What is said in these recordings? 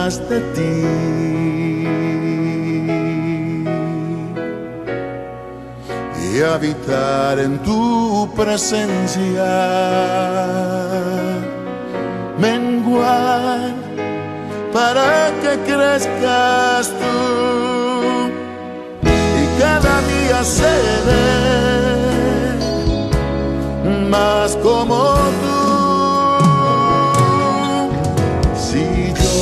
más de ti y habitar en tu presencia, menguar para que crezcas tú y cada día seré más como tú. Si yo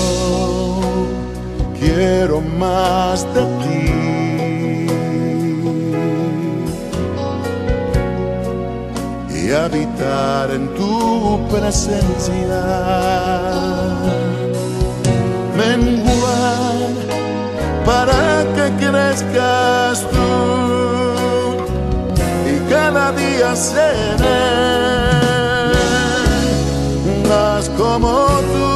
quiero más de ti y habitar en tu presencia, menguar para que crezcas tú y cada día seré más como tú.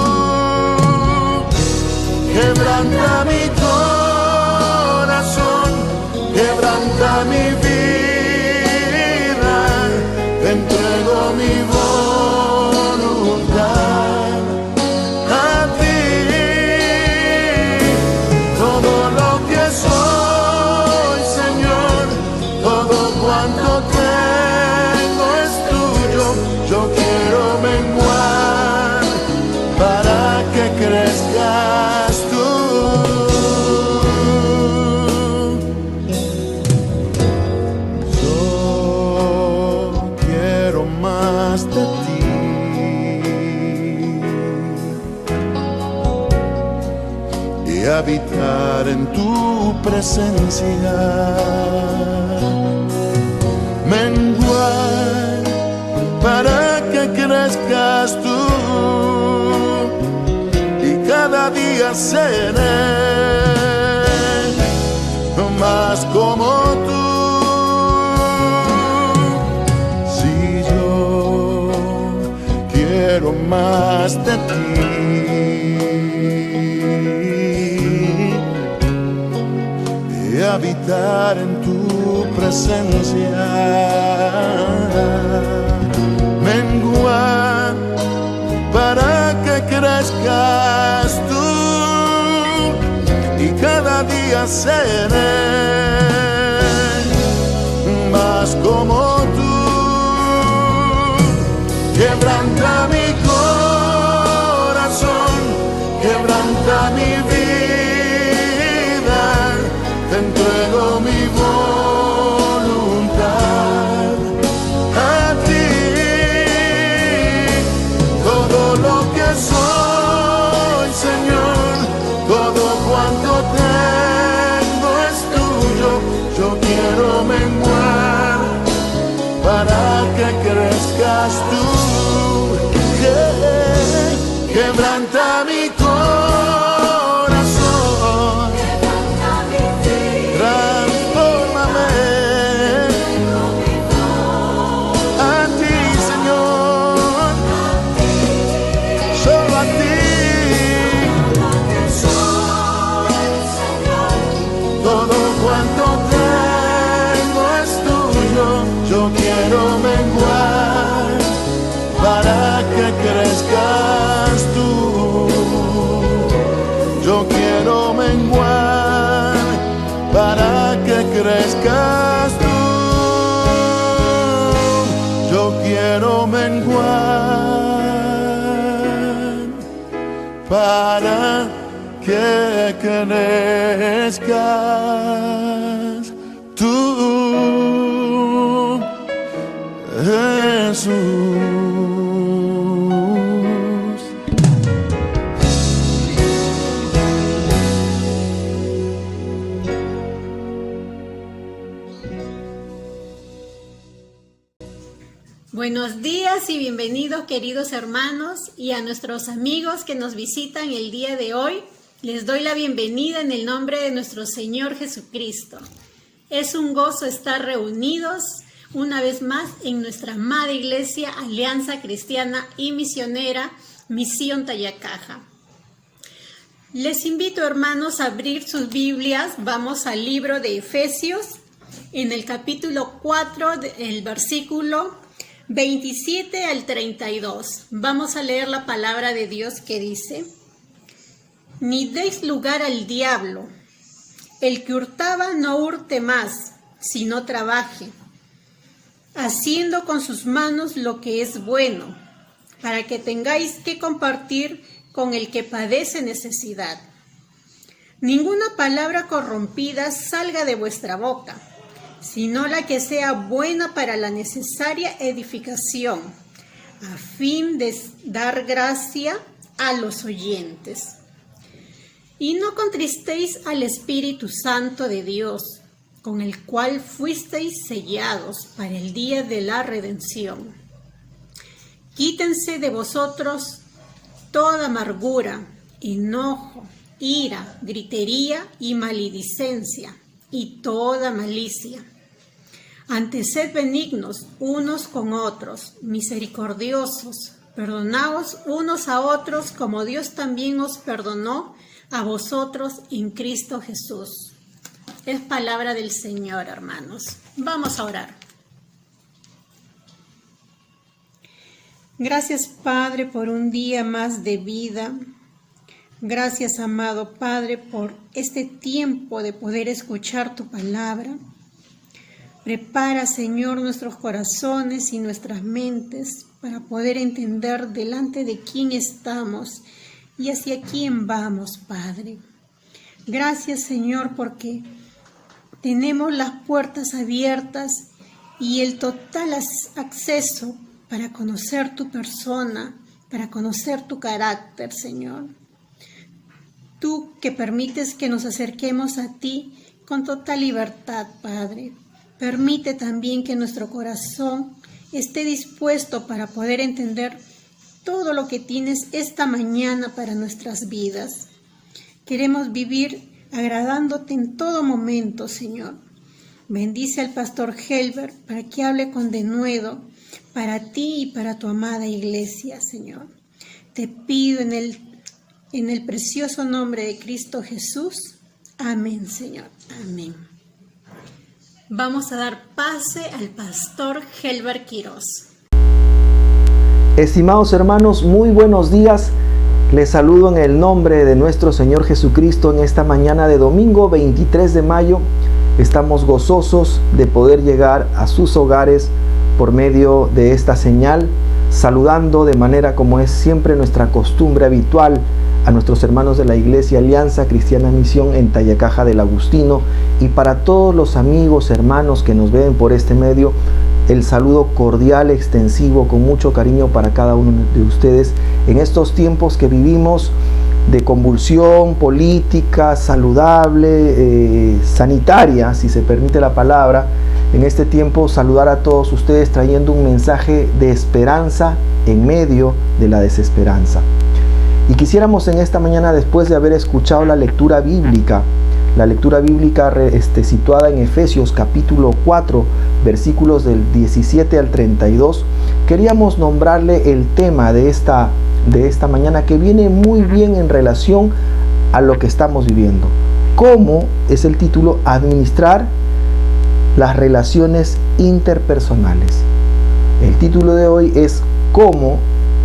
Quebranta mi corazón, quebranta mi vida, te entrego mi voluntad a ti. Todo lo que soy, Señor, todo cuanto tengo es tuyo. Yo quiero menguar para que crezcas tú. Yo quiero más de ti y habitar en tu presencia, menguar para que crezcas tú y cada día seré más como tú. Si yo quiero más de ti y habitar en tu presencia, menguar para que crezcas tú y cada día seré más como tú. Quebranta mi corazón, quebranta mi vida, te entrego mi voluntad a ti. Todo lo que soy, Señor, todo cuanto tengo es tuyo. Yo quiero menguar para que crezcas tú. Quebranta mi corazón, transfórmame a ti, Señor, solo a ti. Todo cuanto tengo es tuyo. Yo quiero menguar para que crezcas tú. Yo quiero menguar para que crezcas tú. Yo quiero menguar para que crezcas tú, Jesús. Buenos días y bienvenidos, queridos hermanos, y a nuestros amigos que nos visitan el día de hoy. Les doy la bienvenida en el nombre de nuestro Señor Jesucristo. Es un gozo estar reunidos una vez más en nuestra amada iglesia Alianza Cristiana y Misionera Misión Tayacaja. Les invito, hermanos, a abrir sus Biblias. Vamos al libro de Efesios, en el capítulo 4, el versículo 27 al 32. Vamos a leer la palabra de Dios que dice: ni deis lugar al diablo. El que hurtaba no hurte más, sino trabaje, haciendo con sus manos lo que es bueno, para que tengáis que compartir con el que padece necesidad. Ninguna palabra corrompida salga de vuestra boca, sino la que sea buena para la necesaria edificación, a fin de dar gracia a los oyentes. Y no contristéis al Espíritu Santo de Dios, con el cual fuisteis sellados para el día de la redención. Quítense de vosotros toda amargura, enojo, ira, gritería y maledicencia, y toda malicia. Antes sed benignos unos con otros, misericordiosos, perdonaos unos a otros como Dios también os perdonó a vosotros en Cristo Jesús. Es palabra del Señor, hermanos. Vamos a orar. Gracias, Padre, por un día más de vida. Gracias, amado Padre, por este tiempo de poder escuchar tu palabra. Prepara, Señor, nuestros corazones y nuestras mentes para poder entender delante de quién estamos y hacia quién vamos, Padre. Gracias, Señor, porque tenemos las puertas abiertas y el total acceso para conocer tu persona, para conocer tu carácter, Señor. Tú que permites que nos acerquemos a ti con total libertad, Padre. Permite también que nuestro corazón esté dispuesto para poder entender todo lo que tienes esta mañana para nuestras vidas. Queremos vivir agradándote en todo momento, Señor. Bendice al pastor Helber para que hable con denuedo para ti y para tu amada iglesia, Señor. Te pido en el precioso nombre de Cristo Jesús. Amén, Señor. Amén. Vamos a dar pase al pastor Helber Quiroz. Estimados hermanos, muy buenos días. Les saludo en el nombre de nuestro Señor Jesucristo en esta mañana de domingo 23 de mayo. Estamos gozosos de poder llegar a sus hogares por medio de esta señal, saludando de manera como es siempre nuestra costumbre habitual a nuestros hermanos de la Iglesia Alianza Cristiana Misión en Tallacaja del Agustino, y para todos los amigos, hermanos que nos ven por este medio, el saludo cordial, extensivo, con mucho cariño para cada uno de ustedes en estos tiempos que vivimos de convulsión política, saludable, sanitaria, si se permite la palabra. En este tiempo saludar a todos ustedes trayendo un mensaje de esperanza en medio de la desesperanza. Y quisiéramos en esta mañana, después de haber escuchado la lectura bíblica situada en Efesios capítulo 4, versículos del 17 al 32, queríamos nombrarle el tema de esta mañana, que viene muy bien en relación a lo que estamos viviendo. ¿Cómo? Es el título: administrar las relaciones interpersonales. El título de hoy es ¿cómo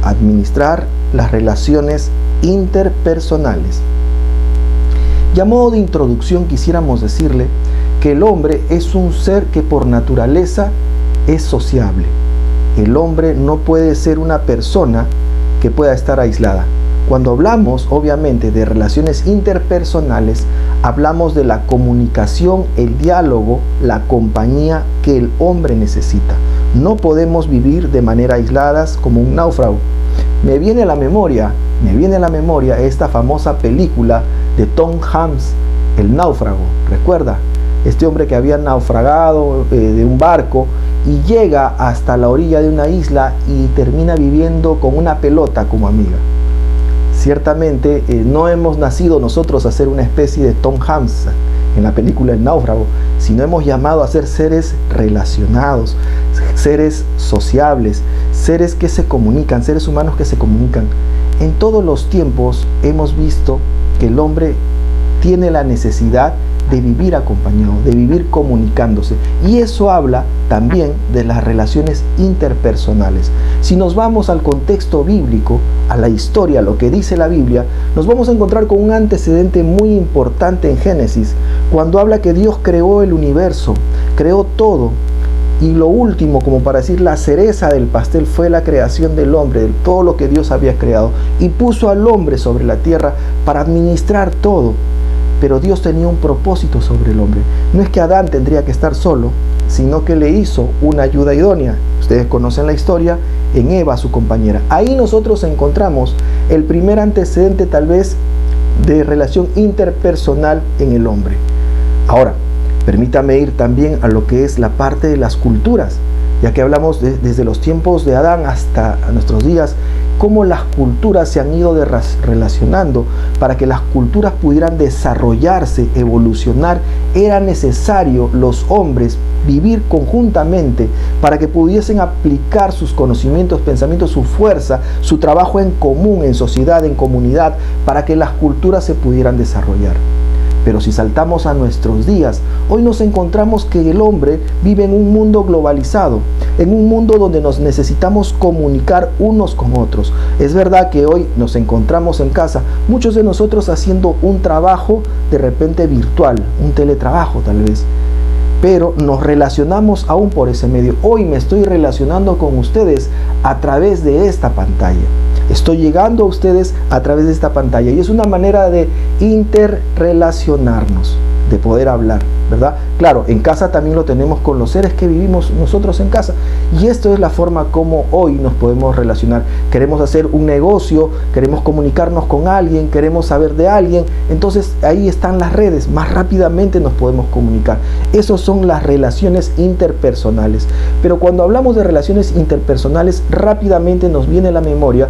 administrar las relaciones interpersonales? Y a modo de introducción quisiéramos decirle que el hombre es un ser que por naturaleza es sociable. El hombre no puede ser una persona que pueda estar aislada. Cuando hablamos obviamente de relaciones interpersonales, hablamos de la comunicación, el diálogo, la compañía que el hombre necesita. No podemos vivir de manera aisladas como un náufrago. Me viene a la memoria esta famosa película de Tom Hanks, El náufrago. ¿Recuerda? Este hombre que había naufragado de un barco y llega hasta la orilla de una isla y termina viviendo con una pelota como amiga. Ciertamente no hemos nacido nosotros a ser una especie de Tom Hanks en la película El náufrago, sino hemos llamado a ser seres relacionados, seres sociables, seres que se comunican, seres humanos que se comunican. En todos los tiempos hemos visto que el hombre tiene la necesidad de vivir acompañado, de vivir comunicándose. Y eso habla también de las relaciones interpersonales. Si nos vamos al contexto bíblico, a la historia, a lo que dice la Biblia, nos vamos a encontrar con un antecedente muy importante en Génesis, cuando habla que Dios creó el universo, creó todo. Y lo último, como para decir la cereza del pastel, fue la creación del hombre, de todo lo que Dios había creado. Y puso al hombre sobre la tierra para administrar todo. Pero Dios tenía un propósito sobre el hombre. No es que Adán tendría que estar solo, sino que le hizo una ayuda idónea. Ustedes conocen la historia, en Eva, su compañera. Ahí nosotros encontramos el primer antecedente tal vez de relación interpersonal en el hombre. Ahora, permítame ir también a lo que es la parte de las culturas, ya que hablamos desde los tiempos de Adán hasta nuestros días, cómo las culturas se han ido relacionando. Para que las culturas pudieran desarrollarse, evolucionar, era necesario los hombres vivir conjuntamente para que pudiesen aplicar sus conocimientos, pensamientos, su fuerza, su trabajo en común, en sociedad, en comunidad, para que las culturas se pudieran desarrollar. Pero si saltamos a nuestros días, hoy nos encontramos que el hombre vive en un mundo globalizado, en un mundo donde nos necesitamos comunicar unos con otros. Es verdad que hoy nos encontramos en casa, muchos de nosotros haciendo un trabajo de repente virtual, un teletrabajo tal vez, pero nos relacionamos aún por ese medio. Hoy me estoy relacionando con ustedes a través de esta pantalla. Estoy llegando a ustedes a través de esta pantalla y es una manera de interrelacionarnos, de poder hablar, ¿verdad? Claro, en casa también lo tenemos con los seres que vivimos nosotros en casa y esto es la forma como hoy nos podemos relacionar. Queremos hacer un negocio, queremos comunicarnos con alguien, queremos saber de alguien, entonces ahí están las redes, más rápidamente nos podemos comunicar. Esas son las relaciones interpersonales. Pero cuando hablamos de relaciones interpersonales, rápidamente nos viene a la memoria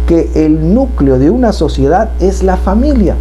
que el núcleo de una sociedad es la familia.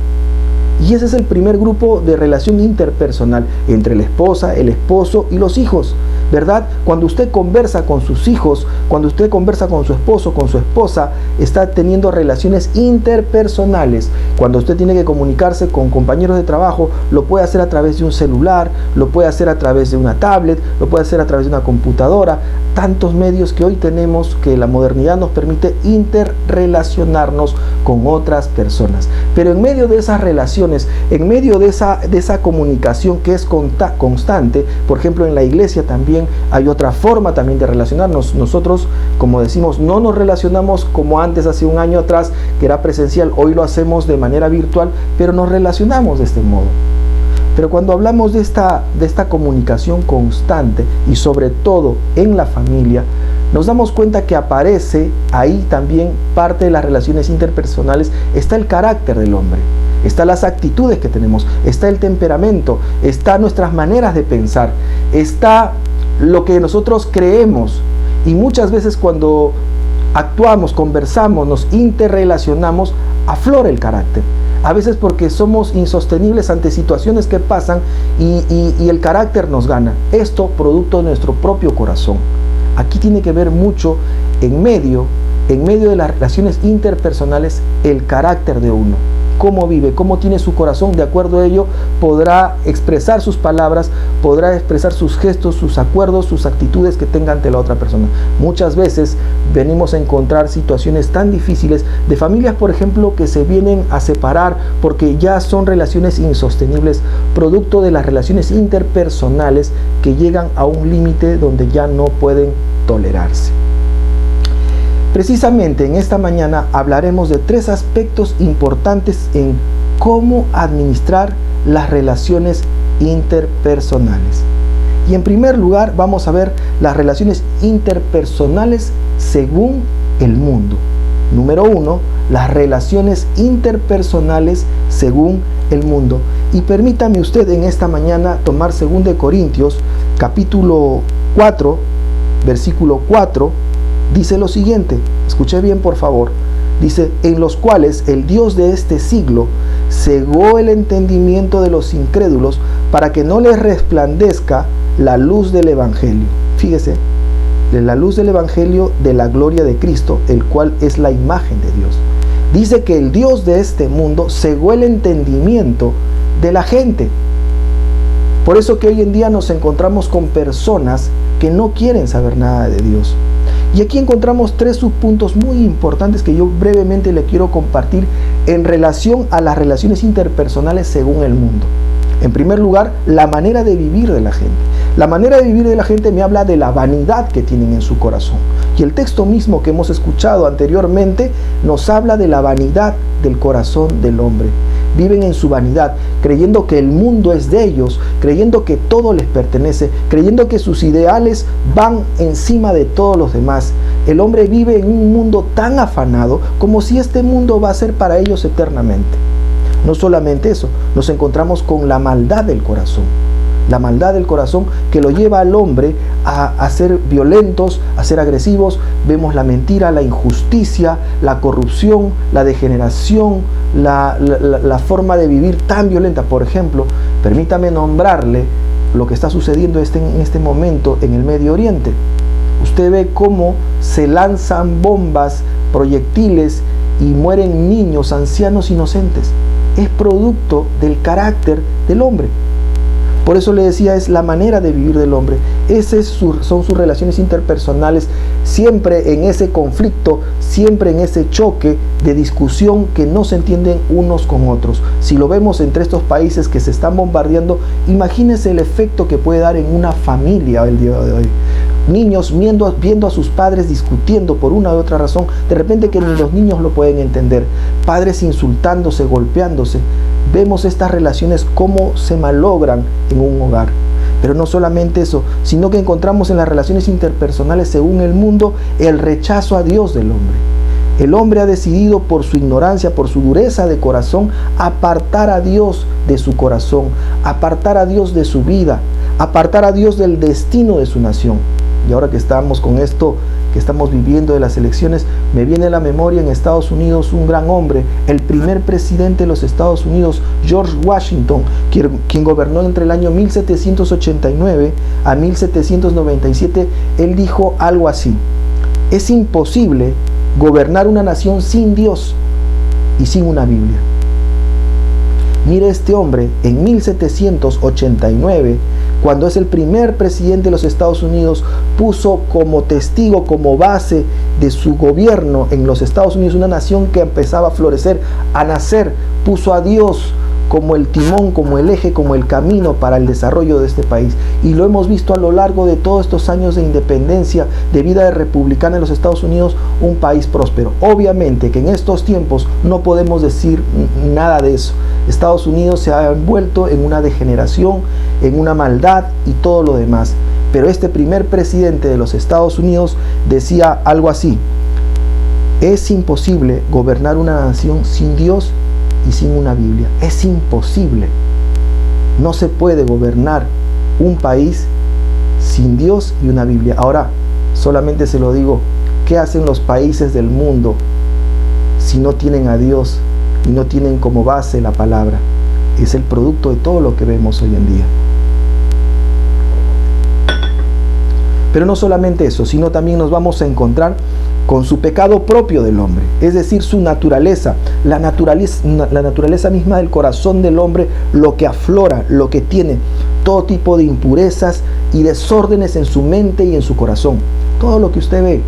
Y ese es el primer grupo de relación interpersonal entre la esposa, el esposo y los hijos, ¿verdad? Cuando usted conversa con sus hijos, cuando usted conversa con su esposo, con su esposa, está teniendo relaciones interpersonales. Cuando usted tiene que comunicarse con compañeros de trabajo, lo puede hacer a través de un celular, lo puede hacer a través de una tablet, lo puede hacer a través de una computadora. Tantos medios que hoy tenemos que la modernidad nos permite interrelacionarnos con otras personas. Pero en medio de esas relaciones, en medio de esa comunicación que es constante, por ejemplo en la iglesia también hay otra forma también de relacionarnos. Nosotros, como decimos, no nos relacionamos como antes, hace un año atrás, que era presencial. Hoy lo hacemos de manera virtual, pero nos relacionamos de este modo. Pero cuando hablamos de esta comunicación constante y sobre todo en la familia, nos damos cuenta que aparece ahí también parte de las relaciones interpersonales. Está el carácter del hombre, están las actitudes que tenemos, está el temperamento, están nuestras maneras de pensar, está lo que nosotros creemos. Y muchas veces cuando actuamos, conversamos, nos interrelacionamos, aflora el carácter. A veces porque somos insostenibles ante situaciones que pasan y el carácter nos gana. Esto producto de nuestro propio corazón. Aquí tiene que ver mucho en medio de las relaciones interpersonales el carácter de uno. Cómo vive, cómo tiene su corazón. De acuerdo a ello podrá expresar sus palabras, podrá expresar sus gestos, sus acuerdos, sus actitudes que tenga ante la otra persona. Muchas veces venimos a encontrar situaciones tan difíciles de familias, por ejemplo, que se vienen a separar porque ya son relaciones insostenibles, producto de las relaciones interpersonales que llegan a un límite donde ya no pueden tolerarse. Precisamente en esta mañana hablaremos de 3 aspectos importantes en cómo administrar las relaciones interpersonales. Y en primer lugar vamos a ver las relaciones interpersonales según el mundo. Número 1, las relaciones interpersonales según el mundo. Y permítame usted en esta mañana tomar 2 Corintios capítulo 4, versículo 4. Dice lo siguiente, escuche bien por favor, dice: en los cuales el Dios de este siglo cegó el entendimiento de los incrédulos para que no les resplandezca la luz del Evangelio. Fíjese, de la luz del Evangelio de la gloria de Cristo, el cual es la imagen de Dios. Dice que el Dios de este mundo cegó el entendimiento de la gente. Por eso que hoy en día nos encontramos con personas que no quieren saber nada de Dios. Y aquí encontramos 3 subpuntos muy importantes que yo brevemente le quiero compartir en relación a las relaciones interpersonales según el mundo. En primer lugar, la manera de vivir de la gente. La manera de vivir de la gente me habla de la vanidad que tienen en su corazón. Y el texto mismo que hemos escuchado anteriormente nos habla de la vanidad del corazón del hombre. Viven en su vanidad, creyendo que el mundo es de ellos, creyendo que todo les pertenece, creyendo que sus ideales van encima de todos los demás. El hombre vive en un mundo tan afanado como si este mundo va a ser para ellos eternamente. No solamente eso, nos encontramos con la maldad del corazón. La maldad del corazón que lo lleva al hombre a ser violentos, a ser agresivos. Vemos la mentira, la injusticia, la corrupción, la degeneración, la forma de vivir tan violenta. Por ejemplo, permítame nombrarle lo que está sucediendo en este momento en el Medio Oriente. Usted ve cómo se lanzan bombas, proyectiles y mueren niños, ancianos inocentes. Es producto del carácter del hombre. Por eso le decía, es la manera de vivir del hombre. Esas son sus relaciones interpersonales, siempre en ese conflicto, siempre en ese choque de discusión que no se entienden unos con otros. Si lo vemos entre estos países que se están bombardeando, imagínense el efecto que puede dar en una familia el día de hoy. Niños viendo a sus padres discutiendo por una u otra razón, de repente que ni los niños lo pueden entender. Padres insultándose, golpeándose. Vemos estas relaciones cómo se malogran en un hogar. Pero no solamente eso, sino que encontramos en las relaciones interpersonales según el mundo el rechazo a Dios del hombre. El hombre ha decidido por su ignorancia, por su dureza de corazón, apartar a Dios de su corazón, apartar a Dios de su vida, apartar a Dios del destino de su nación. Y ahora que estamos con esto que estamos viviendo de las elecciones, me viene a la memoria en Estados Unidos un gran hombre, el primer presidente de los Estados Unidos, George Washington, quien gobernó entre el año 1789 a 1797. Él dijo algo así: es imposible gobernar una nación sin Dios y sin una Biblia. Mire, este hombre en 1789, cuando es el primer presidente de los Estados Unidos, puso como testigo, como base de su gobierno en los Estados Unidos, una nación que empezaba a florecer, a nacer, puso a Dios como el timón, como el eje, como el camino para el desarrollo de este país. Y lo hemos visto a lo largo de todos estos años de independencia, de vida republicana en los Estados Unidos, un país próspero. Obviamente que en estos tiempos no podemos decir nada de eso. Estados Unidos se ha envuelto en una degeneración, en una maldad y todo lo demás. Pero este primer presidente de los Estados Unidos decía algo así: es imposible gobernar una nación sin Dios y sin una Biblia. Es imposible. No se puede gobernar un país sin Dios y una Biblia. Ahora, solamente se lo digo, ¿qué hacen los países del mundo si no tienen a Dios y no tienen como base la palabra? Es el producto de todo lo que vemos hoy en día. Pero no solamente eso, sino también nos vamos a encontrar con su pecado propio del hombre, es decir, su naturaleza, la naturaleza misma del corazón del hombre, lo que aflora, lo que tiene, todo tipo de impurezas y desórdenes en su mente y en su corazón. Todo lo que usted ve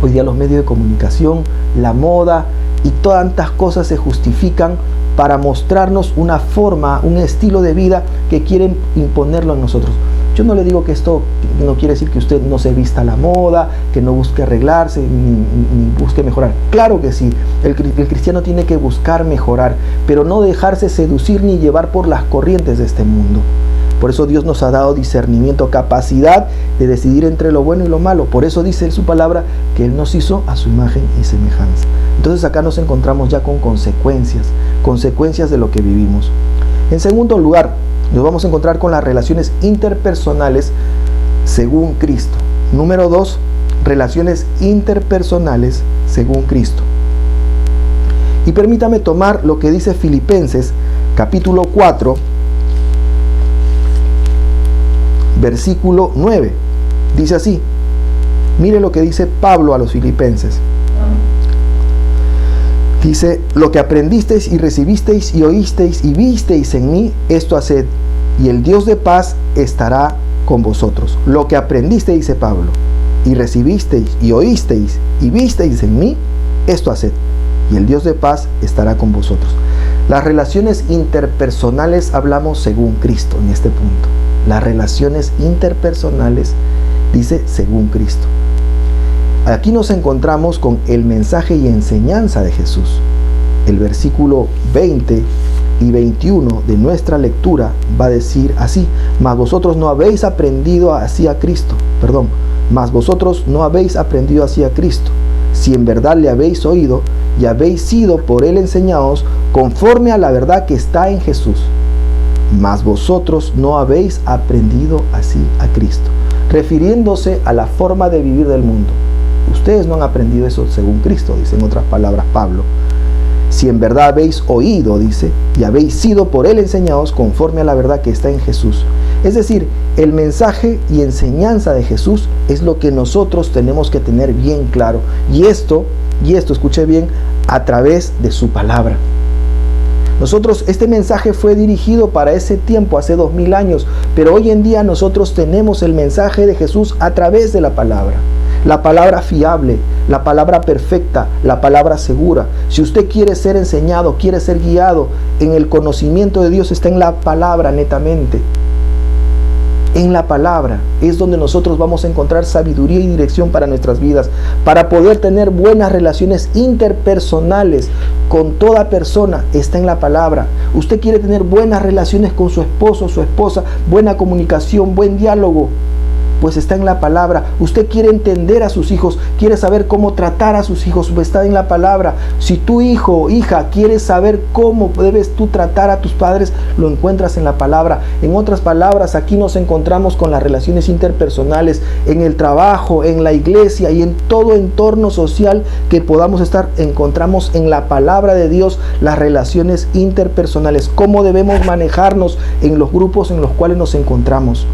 hoy día, los medios de comunicación, la moda y tantas cosas se justifican para mostrarnos una forma, un estilo de vida que quieren imponerlo a nosotros. Yo no le digo que esto no quiere decir que usted no se vista a la moda, que no busque arreglarse, ni busque mejorar. Claro que sí, el cristiano tiene que buscar mejorar, pero no dejarse seducir ni llevar por las corrientes de este mundo. Por eso Dios nos ha dado discernimiento, capacidad de decidir entre lo bueno y lo malo. Por eso dice en su palabra que Él nos hizo a su imagen y semejanza. Entonces acá nos encontramos ya con consecuencias de lo que vivimos. En segundo lugar, nos vamos a encontrar con las relaciones interpersonales según Cristo. Número 2, relaciones interpersonales según Cristo. Y permítame tomar lo que dice Filipenses, capítulo 4, versículo 9. Dice así, mire lo que dice Pablo a los filipenses. Dice, lo que aprendisteis y recibisteis y oísteis y visteis en mí, esto haced, y el Dios de paz estará con vosotros. Lo que aprendiste, dice Pablo, y recibisteis y oísteis y visteis en mí, esto haced, y el Dios de paz estará con vosotros. Las relaciones interpersonales hablamos según Cristo en este punto. Las relaciones interpersonales, dice, según Cristo. Aquí nos encontramos con el mensaje y enseñanza de Jesús. El versículo 20 y 21 de nuestra lectura va a decir así: mas vosotros no habéis aprendido así a Cristo. Mas vosotros no habéis aprendido así a Cristo, si en verdad le habéis oído y habéis sido por él enseñados conforme a la verdad que está en Jesús. Mas vosotros no habéis aprendido así a Cristo, refiriéndose a la forma de vivir del mundo. Ustedes no han aprendido eso según Cristo, dice en otras palabras Pablo. Si en verdad habéis oído, dice, y habéis sido por él enseñados conforme a la verdad que está en Jesús. Es decir, el mensaje y enseñanza de Jesús es lo que nosotros tenemos que tener bien claro. Y esto, escuche bien, a través de su palabra. Nosotros, este mensaje fue dirigido para ese tiempo, hace 2000 años, pero hoy en día nosotros tenemos el mensaje de Jesús a través de la palabra. La palabra fiable, la palabra perfecta, la palabra segura. Si usted quiere ser enseñado, quiere ser guiado en el conocimiento de Dios, está en la palabra netamente. En la palabra es donde nosotros vamos a encontrar sabiduría y dirección para nuestras vidas, para poder tener buenas relaciones interpersonales con toda persona. Está en la palabra. Usted quiere tener buenas relaciones con su esposo, su esposa, buena comunicación, buen diálogo, pues está en la palabra. Usted quiere entender a sus hijos, quiere saber cómo tratar a sus hijos, pues está en la palabra. Si tu hijo o hija quiere saber cómo debes tú tratar a tus padres, lo encuentras en la palabra. En otras palabras, aquí nos encontramos con las relaciones interpersonales, en el trabajo, en la iglesia y en todo entorno social que podamos estar. Encontramos en la palabra de Dios las relaciones interpersonales, cómo debemos manejarnos en los grupos en los cuales nos encontramos.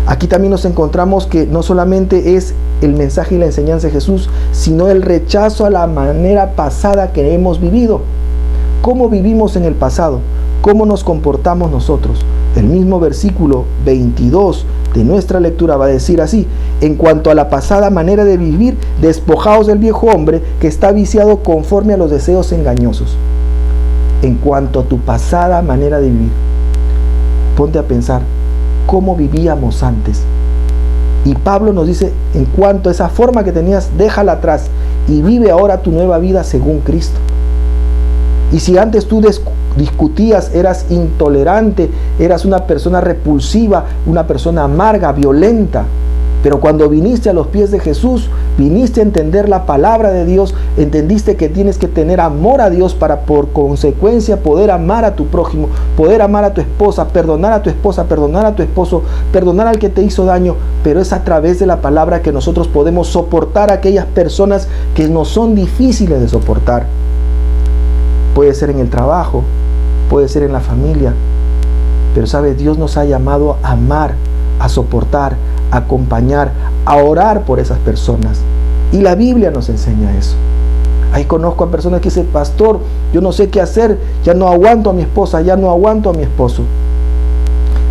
Aquí también nos encontramos que no solamente es el mensaje y la enseñanza de Jesús, sino el rechazo a la manera pasada que hemos vivido. ¿Cómo vivimos en el pasado? ¿Cómo nos comportamos nosotros? El mismo versículo 22 de nuestra lectura va a decir así: en cuanto a la pasada manera de vivir, despojaos del viejo hombre que está viciado conforme a los deseos engañosos. En cuanto a tu pasada manera de vivir, ponte a pensar, ¿cómo vivíamos antes? Y Pablo nos dice, en cuanto a esa forma que tenías, déjala atrás y vive ahora tu nueva vida según Cristo. Y si antes tú discutías, eras intolerante, eras una persona repulsiva, una persona amarga, violenta, pero cuando viniste a los pies de Jesús, viniste a entender la palabra de Dios, entendiste que tienes que tener amor a Dios para por consecuencia poder amar a tu prójimo, poder amar a tu esposa, perdonar a tu esposo, perdonar al que te hizo daño. Pero es a través de la palabra que nosotros podemos soportar a aquellas personas que nos son difíciles de soportar. Puede ser en el trabajo, puede ser en la familia, pero sabe, Dios nos ha llamado a amar, a soportar, a acompañar, a orar por esas personas. Y la Biblia nos enseña eso. Ahí conozco a personas que dicen, pastor, yo no sé qué hacer, ya no aguanto a mi esposa, ya no aguanto a mi esposo.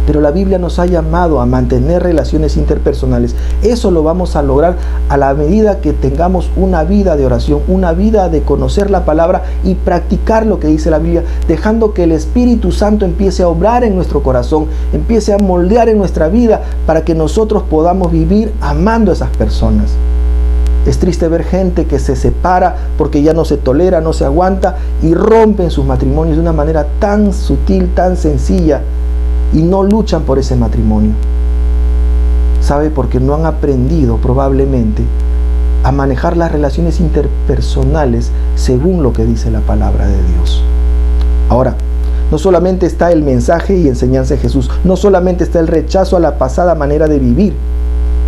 Pero la Biblia nos ha llamado a mantener relaciones interpersonales. Eso lo vamos a lograr a la medida que tengamos una vida de oración, una vida de conocer la palabra y practicar lo que dice la Biblia, dejando que el Espíritu Santo empiece a obrar en nuestro corazón, empiece a moldear en nuestra vida para que nosotros podamos vivir amando a esas personas. Es triste ver gente que se separa porque ya no se tolera, no se aguanta y rompen sus matrimonios de una manera tan sutil, tan sencilla, y no luchan por ese matrimonio. ¿Sabe? Porque no han aprendido probablemente a manejar las relaciones interpersonales según lo que dice la palabra de Dios. Ahora, no solamente está el mensaje y enseñanza de Jesús, no solamente está el rechazo a la pasada manera de vivir,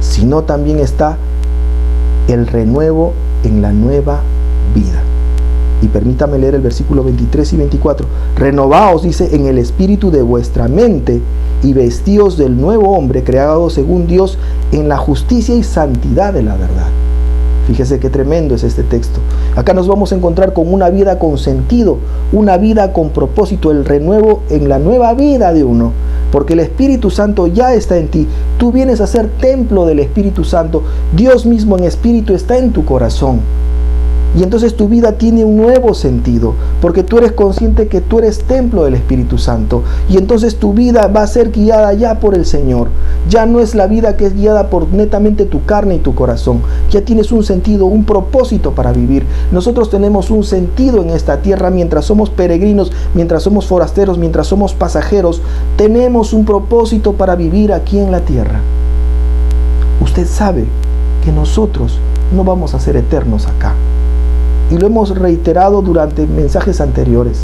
sino también está el renuevo en la nueva vida. Y permítame leer el versículo 23 y 24. Renovaos, dice, en el espíritu de vuestra mente y vestíos del nuevo hombre creado según Dios en la justicia y santidad de la verdad. Fíjese qué tremendo es este texto. Acá nos vamos a encontrar con una vida con sentido, una vida con propósito, el renuevo en la nueva vida de uno. Porque el Espíritu Santo ya está en ti. Tú vienes a ser templo del Espíritu Santo. Dios mismo en espíritu está en tu corazón. Y entonces tu vida tiene un nuevo sentido, porque tú eres consciente que tú eres templo del Espíritu Santo. Y entonces tu vida va a ser guiada ya por el Señor. Ya no es la vida que es guiada por netamente tu carne y tu corazón. Ya tienes un sentido, un propósito para vivir. Nosotros tenemos un sentido en esta tierra mientras somos peregrinos, mientras somos forasteros, mientras somos pasajeros. Tenemos un propósito para vivir aquí en la tierra. Usted sabe que nosotros no vamos a ser eternos acá. Y lo hemos reiterado durante mensajes anteriores.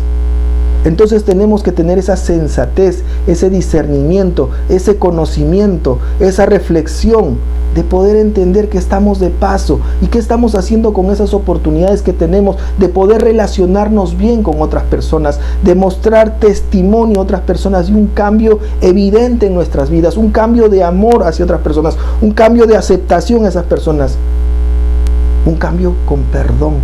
Entonces tenemos que tener esa sensatez, ese discernimiento, ese conocimiento, esa reflexión de poder entender que estamos de paso y qué estamos haciendo con esas oportunidades que tenemos de poder relacionarnos bien con otras personas, de mostrar testimonio a otras personas y un cambio evidente en nuestras vidas, un cambio de amor hacia otras personas, un cambio de aceptación a esas personas, un cambio con perdón.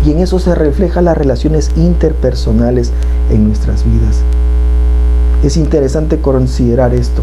Y en eso se reflejan las relaciones interpersonales en nuestras vidas. Es interesante considerar esto.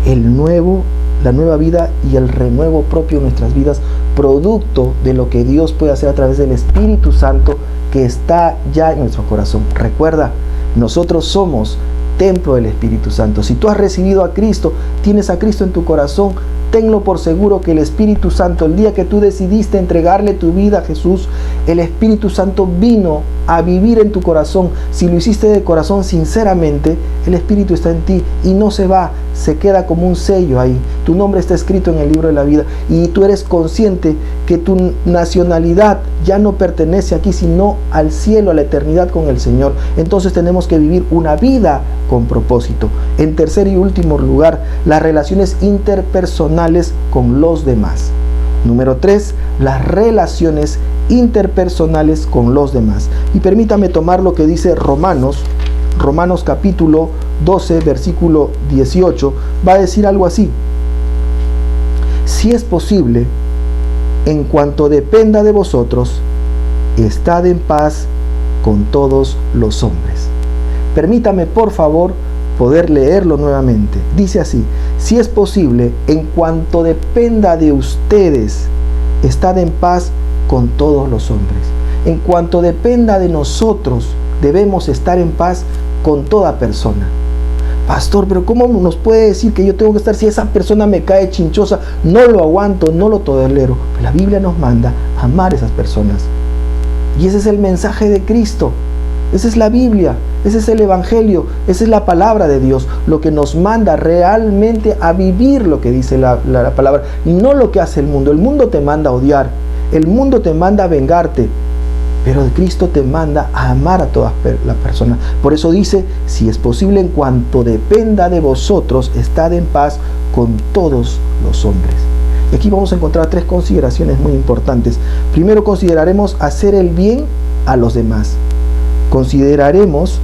La nueva vida y el renuevo propio en nuestras vidas, producto de lo que Dios puede hacer a través del Espíritu Santo que está ya en nuestro corazón. Recuerda, nosotros somos templo del Espíritu Santo. Si tú has recibido a Cristo, tienes a Cristo en tu corazón, tenlo por seguro que el Espíritu Santo, el día que tú decidiste entregarle tu vida a Jesús, el Espíritu Santo vino a vivir en tu corazón. Si lo hiciste de corazón sinceramente, el Espíritu está en ti y no se va, se queda como un sello ahí. Tu nombre está escrito en el libro de la vida y tú eres consciente que tu nacionalidad ya no pertenece aquí, sino al cielo, a la eternidad con el Señor. Entonces tenemos que vivir una vida con propósito. En tercer y último lugar, las relaciones interpersonales con los demás. Número 3, las relaciones interpersonales con los demás. Y permítame tomar lo que dice Romanos capítulo 12, versículo 18, va a decir algo así: si es posible, en cuanto dependa de vosotros, estad en paz con todos los hombres. Permítame, por favor, poder leerlo nuevamente. Dice así: si es posible, en cuanto dependa de ustedes, estad en paz con todos los hombres. En cuanto dependa de nosotros, debemos estar en paz con toda persona. Pastor, pero ¿cómo nos puede decir que yo tengo que estar si esa persona me cae chinchosa? No lo aguanto, no lo tolero. La Biblia nos manda a amar a esas personas. Y ese es el mensaje de Cristo. Esa es la Biblia, ese es el Evangelio, esa es la palabra de Dios, lo que nos manda realmente a vivir lo que dice la palabra, y no lo que hace el mundo. El mundo te manda a odiar, el mundo te manda a vengarte, pero Cristo te manda a amar a todas las personas. Por eso dice: si es posible, en cuanto dependa de vosotros, estad en paz con todos los hombres. Y aquí vamos a encontrar 3 consideraciones muy importantes. Primero, consideraremos hacer el bien a los demás. Consideremos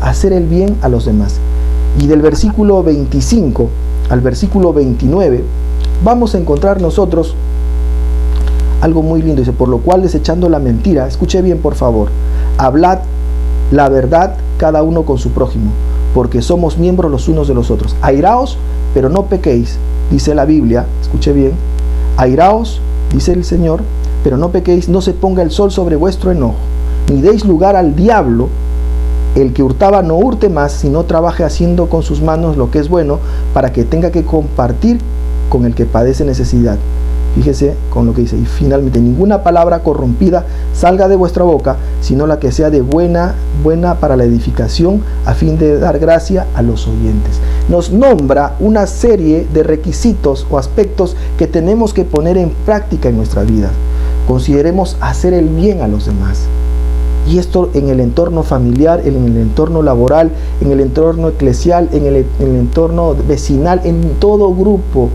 hacer el bien a los demás. Y del versículo 25 al versículo 29 vamos a encontrar nosotros algo muy lindo. Dice: por lo cual, desechando la mentira, escuche bien por favor, hablad la verdad cada uno con su prójimo, porque somos miembros los unos de los otros. Airaos, pero no pequéis, dice la Biblia. Escuche bien: airaos, dice el Señor, pero no pequéis, no se ponga el sol sobre vuestro enojo, ni deis lugar al diablo. El que hurtaba no hurte más, sino trabaje haciendo con sus manos lo que es bueno, para que tenga que compartir con el que padece necesidad. Fíjese con lo que dice: y finalmente, ninguna palabra corrompida salga de vuestra boca, sino la que sea de buena para la edificación, a fin de dar gracia a los oyentes. Nos nombra una serie de requisitos o aspectos que tenemos que poner en práctica en nuestra vida. Consideremos hacer el bien a los demás. Y esto en el entorno familiar, en el entorno laboral, en el entorno eclesial, en el entorno vecinal, en todo grupo,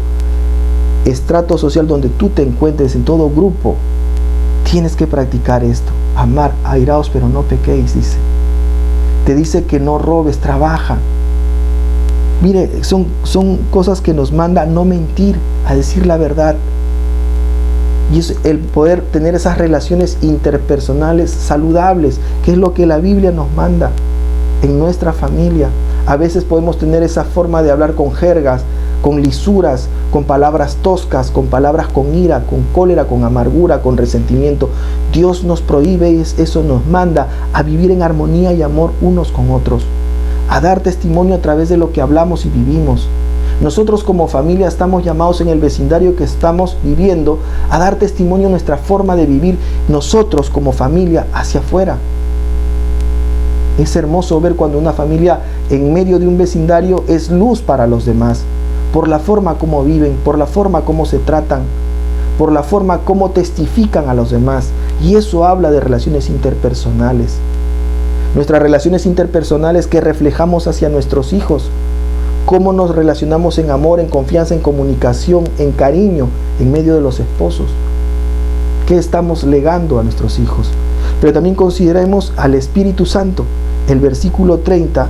estrato social donde tú te encuentres, en todo grupo, tienes que practicar esto. Amar, airaos, pero no pequéis, dice. Te dice que no robes, trabaja. Mire, son cosas que nos manda a no mentir, a decir la verdad. Y es el poder tener esas relaciones interpersonales saludables, que es lo que la Biblia nos manda en nuestra familia. A veces podemos tener esa forma de hablar con jergas, con lisuras, con palabras toscas, con palabras con ira, con cólera, con amargura, con resentimiento. Dios nos prohíbe eso, nos manda a vivir en armonía y amor unos con otros, a dar testimonio a través de lo que hablamos y vivimos. Nosotros como familia estamos llamados en el vecindario que estamos viviendo a dar testimonio de nuestra forma de vivir, nosotros como familia hacia afuera. Es hermoso ver cuando una familia en medio de un vecindario es luz para los demás, por la forma como viven, por la forma como se tratan, por la forma como testifican a los demás. Y eso habla de relaciones interpersonales. Nuestras relaciones interpersonales que reflejamos hacia nuestros hijos. Cómo nos relacionamos en amor, en confianza, en comunicación, en cariño, en medio de los esposos. ¿Qué estamos legando a nuestros hijos? Pero también consideremos al Espíritu Santo. El versículo 30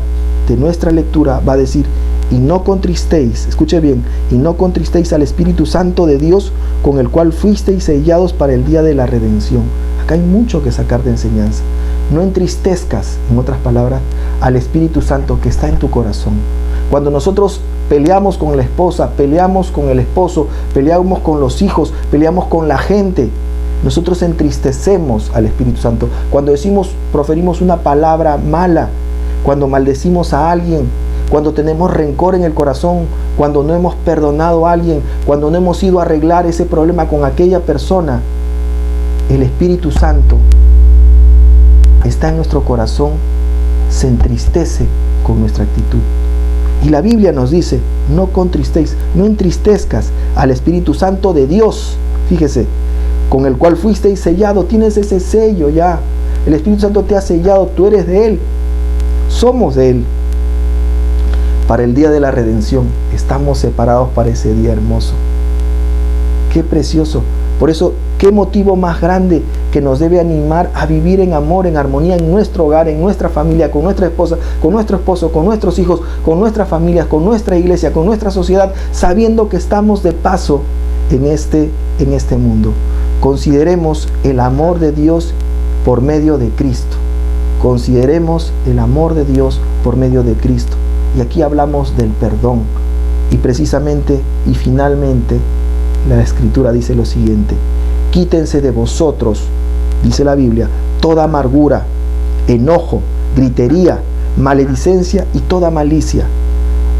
de nuestra lectura va a decir: y no contristéis, escuche bien, y no contristéis al Espíritu Santo de Dios, con el cual fuisteis sellados para el día de la redención. Acá hay mucho que sacar de enseñanza. No entristezcas, en otras palabras, al Espíritu Santo que está en tu corazón. Cuando nosotros peleamos con la esposa, peleamos con el esposo, peleamos con los hijos, peleamos con la gente, nosotros entristecemos al Espíritu Santo. Cuando proferimos una palabra mala, cuando maldecimos a alguien, cuando tenemos rencor en el corazón, cuando no hemos perdonado a alguien, cuando no hemos ido a arreglar ese problema con aquella persona, el Espíritu Santo está en nuestro corazón, se entristece con nuestra actitud. Y la Biblia nos dice: no contristéis, no entristezcas al Espíritu Santo de Dios, fíjese, con el cual fuisteis sellado. Tienes ese sello ya, el Espíritu Santo te ha sellado, tú eres de Él, somos de Él. Para el día de la redención, estamos separados para ese día hermoso. Qué precioso. Por eso, qué motivo más grande que nos debe animar a vivir en amor, en armonía, en nuestro hogar, en nuestra familia, con nuestra esposa, con nuestro esposo, con nuestros hijos, con nuestras familias, con nuestra iglesia, con nuestra sociedad, sabiendo que estamos de paso en este mundo. Consideremos el amor de Dios por medio de Cristo. Consideremos el amor de Dios por medio de Cristo. Y aquí hablamos del perdón. Y precisamente y finalmente la Escritura dice lo siguiente: quítense de vosotros, dice la Biblia, toda amargura, enojo, gritería, maledicencia y toda malicia.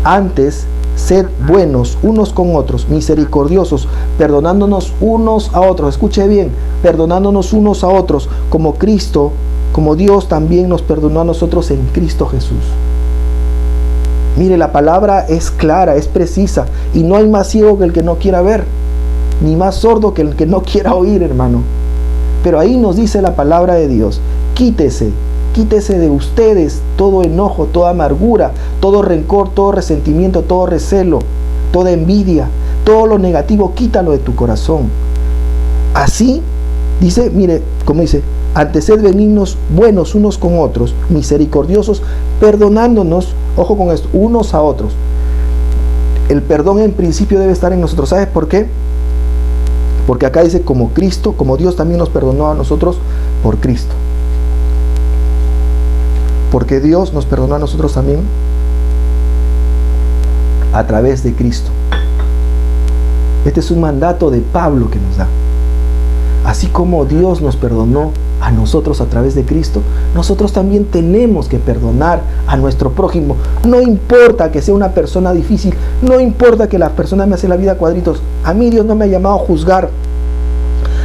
Antes, sed buenos unos con otros, misericordiosos, perdonándonos unos a otros. Escuche bien, perdonándonos unos a otros, como Cristo, como Dios también nos perdonó a nosotros en Cristo Jesús. Mire, la palabra es clara, es precisa, y no hay más ciego que el que no quiera ver, ni más sordo que el que no quiera oír, hermano. Pero ahí nos dice la palabra de Dios: quítese de ustedes todo enojo, toda amargura, todo rencor, todo resentimiento, todo recelo, toda envidia, todo lo negativo, quítalo de tu corazón. Así, dice, mire, como dice, antes sed benignos, buenos unos con otros, misericordiosos, perdonándonos, ojo con esto, unos a otros. El perdón en principio debe estar en nosotros. ¿Sabes por qué? Porque acá dice como Cristo, como Dios también nos perdonó a nosotros por Cristo. Porque Dios nos perdonó a nosotros también a través de Cristo. Este es un mandato de Pablo que nos da. Así como Dios nos perdonó a nosotros a través de Cristo, nosotros también tenemos que perdonar a nuestro prójimo. No importa que sea una persona difícil, no importa que la persona me hace la vida a cuadritos. A mí Dios no me ha llamado a juzgar,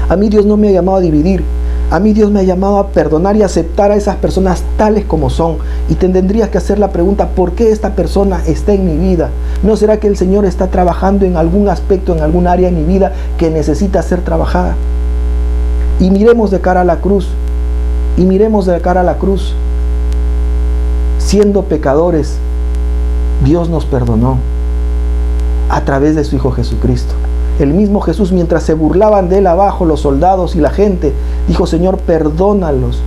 a mí Dios no me ha llamado a dividir, a mí Dios me ha llamado a perdonar y aceptar a esas personas tales como son. Y tendrías que hacer la pregunta: ¿por qué esta persona está en mi vida? ¿No será que el Señor está trabajando en algún aspecto, en algún área de mi vida que necesita ser trabajada? Y miremos de cara a la cruz, y miremos de cara a la cruz. Siendo pecadores, Dios nos perdonó a través de su Hijo Jesucristo. El mismo Jesús, mientras se burlaban de él abajo los soldados y la gente, dijo: Señor, perdónalos,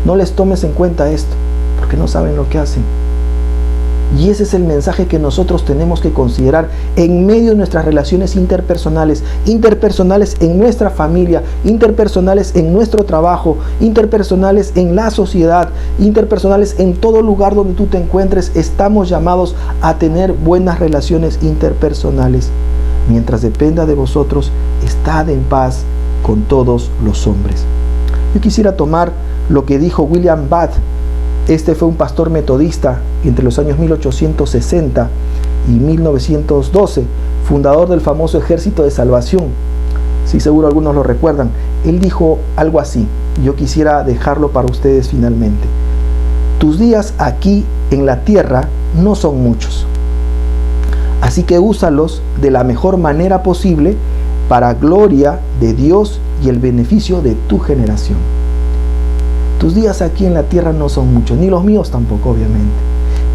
no les tomes en cuenta esto, porque no saben lo que hacen. Y ese es el mensaje que nosotros tenemos que considerar en medio de nuestras relaciones interpersonales, interpersonales en nuestra familia, interpersonales en nuestro trabajo, interpersonales en la sociedad, interpersonales en todo lugar donde tú te encuentres. Estamos llamados a tener buenas relaciones interpersonales. Mientras dependa de vosotros, estad en paz con todos los hombres. Yo quisiera tomar lo que dijo William Bath. Este fue un pastor metodista entre los años 1860 y 1912, fundador del famoso Ejército de Salvación. Sí, seguro algunos lo recuerdan. Él dijo algo así. Yo quisiera dejarlo para ustedes finalmente. Tus días aquí en la tierra no son muchos. Así que úsalos de la mejor manera posible para gloria de Dios y el beneficio de tu generación. Tus días aquí en la tierra no son muchos, ni los míos tampoco, obviamente.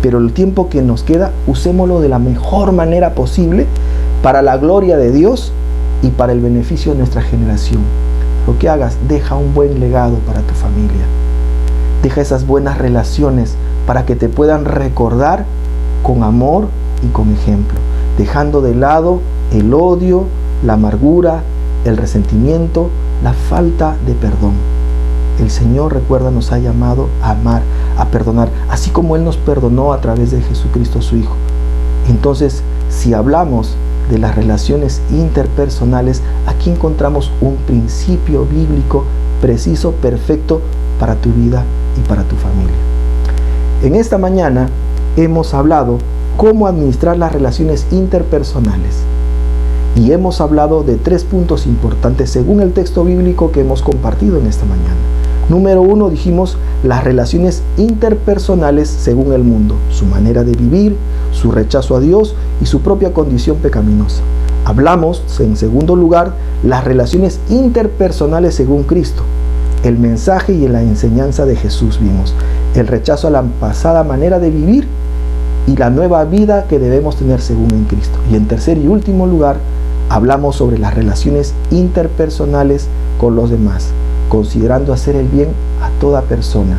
Pero el tiempo que nos queda, usémoslo de la mejor manera posible para la gloria de Dios y para el beneficio de nuestra generación. Lo que hagas, deja un buen legado para tu familia. Deja esas buenas relaciones para que te puedan recordar con amor y con ejemplo, dejando de lado el odio, la amargura, el resentimiento, la falta de perdón. El Señor, recuerda, nos ha llamado a amar, a perdonar, así como Él nos perdonó a través de Jesucristo su Hijo. Entonces, si hablamos de las relaciones interpersonales, aquí encontramos un principio bíblico preciso, perfecto para tu vida y para tu familia. En esta mañana hemos hablado cómo administrar las relaciones interpersonales. Y hemos hablado de 3 puntos importantes según el texto bíblico que hemos compartido en esta mañana. Número 1, dijimos las relaciones interpersonales según el mundo, su manera de vivir, su rechazo a Dios y su propia condición pecaminosa. Hablamos, en segundo lugar, las relaciones interpersonales según Cristo, el mensaje y la enseñanza de Jesús vimos, el rechazo a la pasada manera de vivir y la nueva vida que debemos tener según en Cristo. Y en tercer y último lugar, hablamos sobre las relaciones interpersonales con los demás, considerando hacer el bien a toda persona,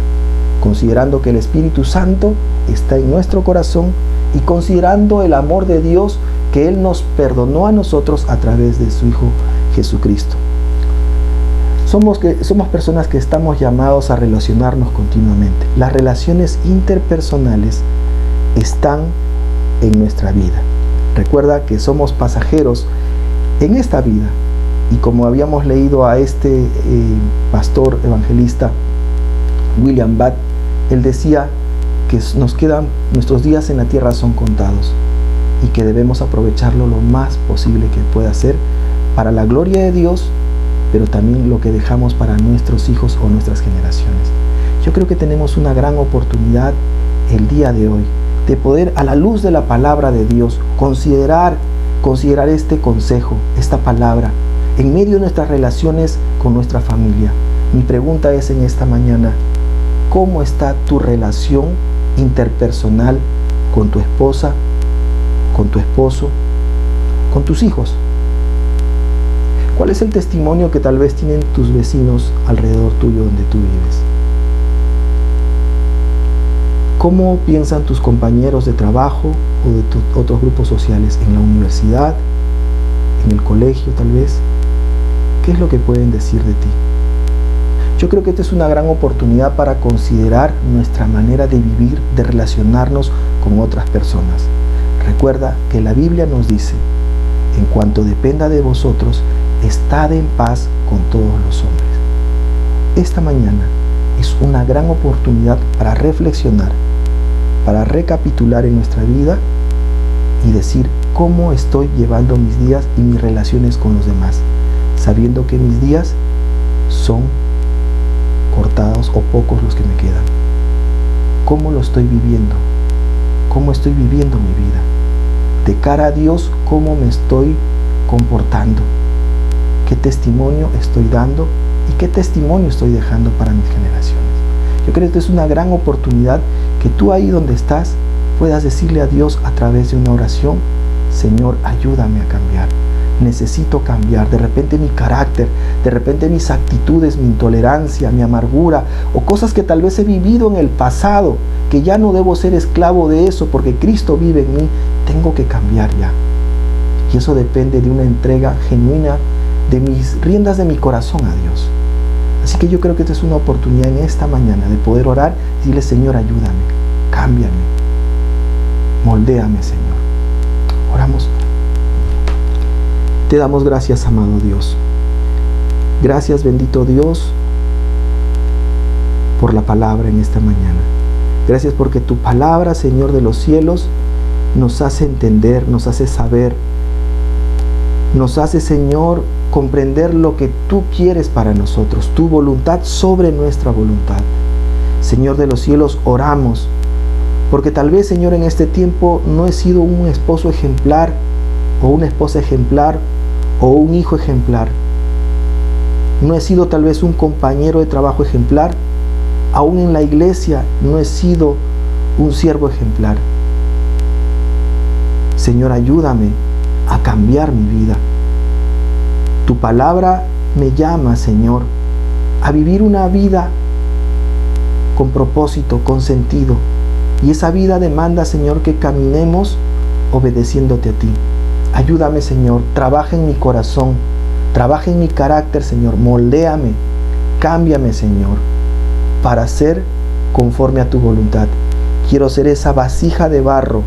considerando que el Espíritu Santo está en nuestro corazón y considerando el amor de Dios que Él nos perdonó a nosotros a través de su Hijo Jesucristo. Somos personas que estamos llamados a relacionarnos continuamente. Las relaciones interpersonales están en nuestra vida. Recuerda que somos pasajeros en esta vida. Y como habíamos leído a este pastor evangelista William Bath, él decía que nuestros días en la tierra son contados y que debemos aprovecharlo lo más posible que pueda ser para la gloria de Dios, pero también lo que dejamos para nuestros hijos o nuestras generaciones. Yo creo que tenemos una gran oportunidad el día de hoy de poder, a la luz de la palabra de Dios, considerar este consejo, esta palabra, en medio de nuestras relaciones con nuestra familia. Mi pregunta es en esta mañana, ¿cómo está tu relación interpersonal con tu esposa, con tu esposo, con tus hijos? ¿Cuál es el testimonio que tal vez tienen tus vecinos alrededor tuyo donde tú vives? ¿Cómo piensan tus compañeros de trabajo o de otros grupos sociales en la universidad, en el colegio tal vez? ¿Qué es lo que pueden decir de ti? Yo creo que esta es una gran oportunidad para considerar nuestra manera de vivir, de relacionarnos con otras personas. Recuerda que la Biblia nos dice, en cuanto dependa de vosotros, estad en paz con todos los hombres. Esta mañana es una gran oportunidad para reflexionar, para recapitular en nuestra vida y decir cómo estoy llevando mis días y mis relaciones con los demás, sabiendo que mis días son cortados o pocos los que me quedan. ¿Cómo lo estoy viviendo? ¿Cómo estoy viviendo mi vida? De cara a Dios, ¿cómo me estoy comportando? ¿Qué testimonio estoy dando? ¿Y qué testimonio estoy dejando para mis generaciones? Yo creo que es una gran oportunidad que tú ahí donde estás puedas decirle a Dios a través de una oración, Señor, ayúdame a cambiar. necesito cambiar. De repente mi carácter, de repente mis actitudes, mi intolerancia, mi amargura, o cosas que tal vez he vivido en el pasado, que ya no debo ser esclavo de eso porque Cristo vive en mí. Tengo que cambiar ya. Y eso depende de una entrega genuina de mis riendas de mi corazón a Dios. Así que yo creo que esta es una oportunidad en esta mañana de poder orar y decirle: Señor, ayúdame, cámbiame, moldéame, Señor. Oramos. Te damos gracias, amado Dios. Gracias, bendito Dios, por la palabra en esta mañana. Gracias porque tu palabra, Señor de los cielos, nos hace entender, nos hace saber, nos hace, Señor, comprender lo que tú quieres para nosotros, tu voluntad sobre nuestra voluntad. Señor de los cielos, oramos, porque tal vez, Señor, en este tiempo no he sido un esposo ejemplar, o una esposa ejemplar, o un hijo ejemplar. No he sido tal vez un compañero de trabajo ejemplar. Aún en la iglesia no he sido un siervo ejemplar. Señor, ayúdame a cambiar mi vida. Tu palabra me llama, Señor, a vivir una vida con propósito, con sentido. Y esa vida demanda, Señor, que caminemos obedeciéndote a ti. Ayúdame, Señor, trabaja en mi corazón, trabaja en mi carácter, Señor, moldéame, cámbiame, Señor, para ser conforme a tu voluntad. Quiero ser esa vasija de barro,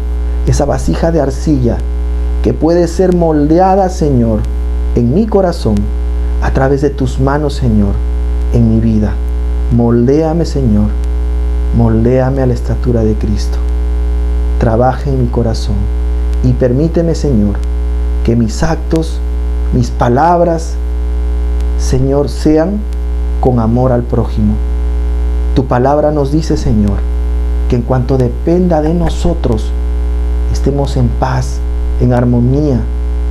esa vasija de arcilla, que puede ser moldeada, Señor, en mi corazón, a través de tus manos, Señor, en mi vida. Moldéame, Señor, moldéame a la estatura de Cristo. Trabaja en mi corazón y permíteme, Señor, que mis actos, mis palabras, Señor, sean con amor al prójimo. Tu palabra nos dice, Señor, que en cuanto dependa de nosotros, estemos en paz, en armonía,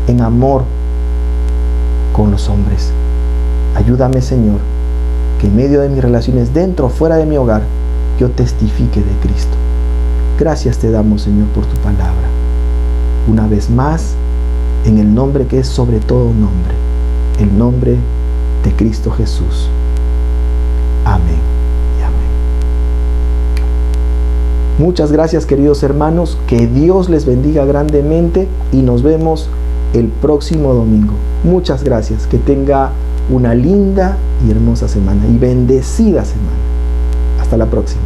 en amor con los hombres. Ayúdame, Señor, que en medio de mis relaciones dentro o fuera de mi hogar, yo testifique de Cristo. Gracias te damos, Señor, por tu palabra. Una vez más, en el nombre que es sobre todo nombre, el nombre de Cristo Jesús. Amén y amén. Muchas gracias, queridos hermanos. Que Dios les bendiga grandemente y nos vemos el próximo domingo. Muchas gracias. Que tenga una linda y hermosa semana y bendecida semana. Hasta la próxima.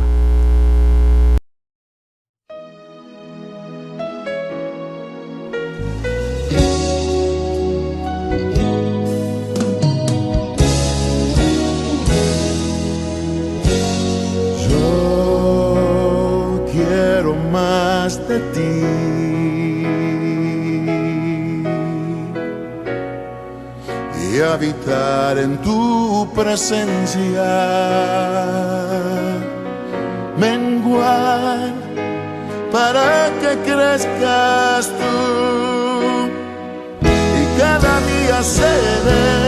De ti y habitar en tu presencia, menguar para que crezcas tú y cada día ser